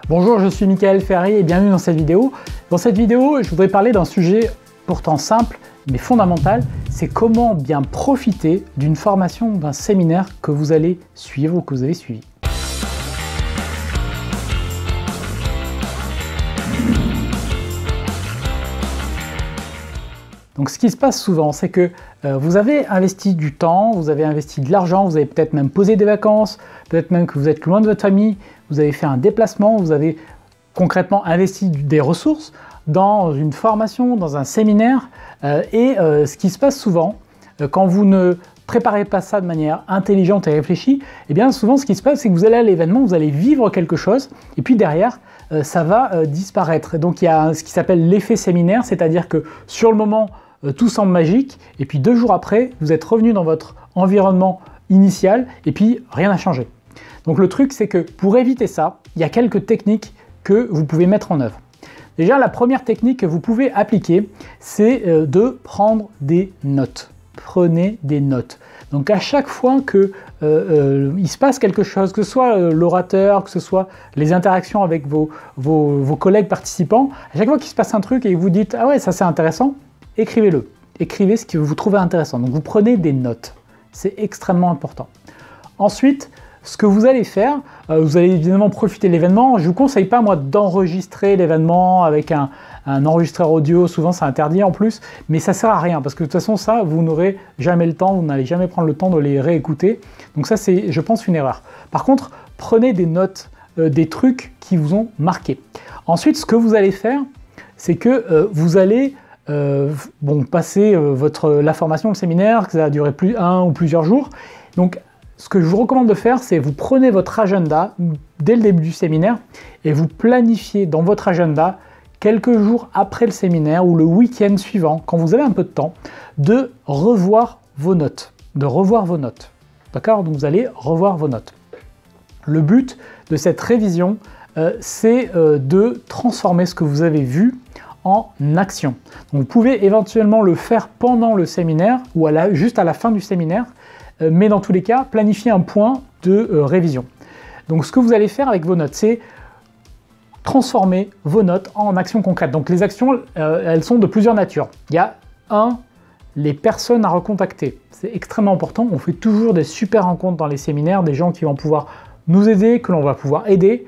Bonjour, je suis Michael Ferry et bienvenue dans cette vidéo. Dans cette vidéo, je voudrais parler d'un sujet pourtant simple mais fondamental, c'est comment bien profiter d'une formation, d'un séminaire que vous allez suivre ou que vous avez suivi. Donc ce qui se passe souvent, c'est que vous avez investi du temps, vous avez investi de l'argent, vous avez peut-être même posé des vacances, peut-être même que vous êtes loin de votre famille, vous avez fait un déplacement, vous avez concrètement investi des ressources dans une formation, dans un séminaire, ce qui se passe souvent, quand vous ne préparez pas ça de manière intelligente et réfléchie, eh bien souvent ce qui se passe, c'est que vous allez à l'événement, vous allez vivre quelque chose, et puis derrière, ça va disparaître. Et donc il y a ce qui s'appelle l'effet séminaire, c'est-à-dire que sur le moment, tout semble magique, et puis 2 jours après, vous êtes revenu dans votre environnement initial, et puis rien n'a changé. Donc le truc, c'est que pour éviter ça, il y a quelques techniques que vous pouvez mettre en œuvre. Déjà, la première technique que vous pouvez appliquer, c'est de prendre des notes. Prenez des notes. Donc à chaque fois que il se passe quelque chose, que ce soit l'orateur, que ce soit les interactions avec vos collègues participants, à chaque fois qu'il se passe un truc et que vous dites « Ah ouais, ça c'est intéressant », écrivez-le. Écrivez ce que vous trouvez intéressant. Donc vous prenez des notes. C'est extrêmement important. Ensuite, ce que vous allez faire, vous allez évidemment profiter de l'événement. Je ne vous conseille pas, moi, d'enregistrer l'événement avec un enregistreur audio. Souvent, c'est interdit en plus. Mais ça ne sert à rien parce que de toute façon, ça, vous n'aurez jamais le temps. Vous n'allez jamais prendre le temps de les réécouter. Donc ça, c'est, je pense, une erreur. Par contre, prenez des notes, des trucs qui vous ont marqué. Ensuite, ce que vous allez faire, c'est que vous allez passer la formation, le séminaire, que ça va durer un ou plusieurs jours. Donc, ce que je vous recommande de faire, c'est vous prenez votre agenda dès le début du séminaire et vous planifiez dans votre agenda quelques jours après le séminaire ou le week-end suivant, quand vous avez un peu de temps, de revoir vos notes. D'accord? Donc vous allez revoir vos notes. Le but de cette révision, c'est de transformer ce que vous avez vu en action. Donc, vous pouvez éventuellement le faire pendant le séminaire ou juste à la fin du séminaire, mais dans tous les cas, planifier un point de révision. Donc ce que vous allez faire avec vos notes, c'est transformer vos notes en actions concrètes. Donc les actions, elles sont de plusieurs natures. Il y a les personnes à recontacter. C'est extrêmement important. On fait toujours des super rencontres dans les séminaires, des gens qui vont pouvoir nous aider, que l'on va pouvoir aider.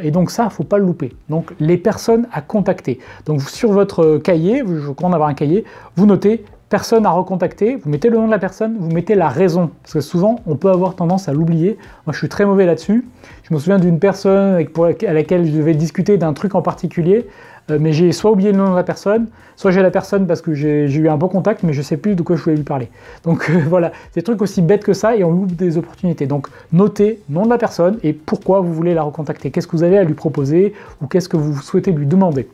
Et donc ça, il ne faut pas le louper. Donc les personnes à contacter. Donc sur votre cahier, je recommande d'avoir un cahier, vous notez personne à recontacter, vous mettez le nom de la personne, vous mettez la raison, parce que souvent on peut avoir tendance à l'oublier. Moi je suis très mauvais là-dessus. Je me souviens d'une personne à laquelle je devais discuter d'un truc en particulier, mais j'ai soit oublié le nom de la personne, soit j'ai la personne parce que j'ai eu un bon contact, mais je ne sais plus de quoi je voulais lui parler. Donc voilà, c'est des trucs aussi bêtes que ça et on loupe des opportunités. Donc notez le nom de la personne et pourquoi vous voulez la recontacter, qu'est-ce que vous avez à lui proposer ou qu'est-ce que vous souhaitez lui demander.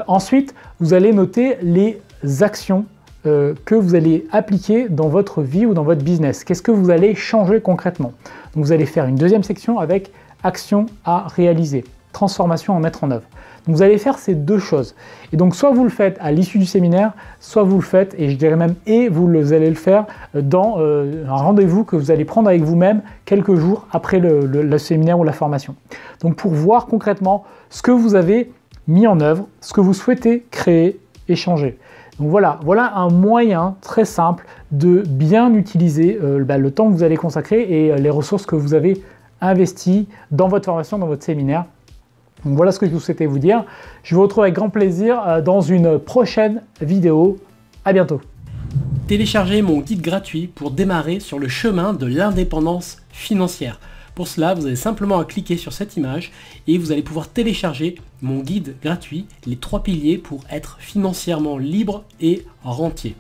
Ensuite, vous allez noter les actions que vous allez appliquer dans votre vie ou dans votre business. Qu'est-ce que vous allez changer concrètement? Donc vous allez faire une deuxième section avec action à réaliser, transformation à mettre en œuvre. Donc vous allez faire ces deux choses. Et donc soit vous le faites à l'issue du séminaire, soit vous le faites, et je dirais même vous allez le faire dans un rendez-vous que vous allez prendre avec vous-même quelques jours après le séminaire ou la formation. Donc pour voir concrètement ce que vous avez mis en œuvre, ce que vous souhaitez créer et changer. Donc voilà un moyen très simple de bien utiliser le temps que vous allez consacrer et les ressources que vous avez investies dans votre formation, dans votre séminaire. Donc voilà ce que je souhaitais vous dire. Je vous retrouve avec grand plaisir dans une prochaine vidéo. À bientôt. Téléchargez mon guide gratuit pour démarrer sur le chemin de l'indépendance financière. Pour cela, vous avez simplement à cliquer sur cette image et vous allez pouvoir télécharger mon guide gratuit, les 3 piliers pour être financièrement libre et rentier.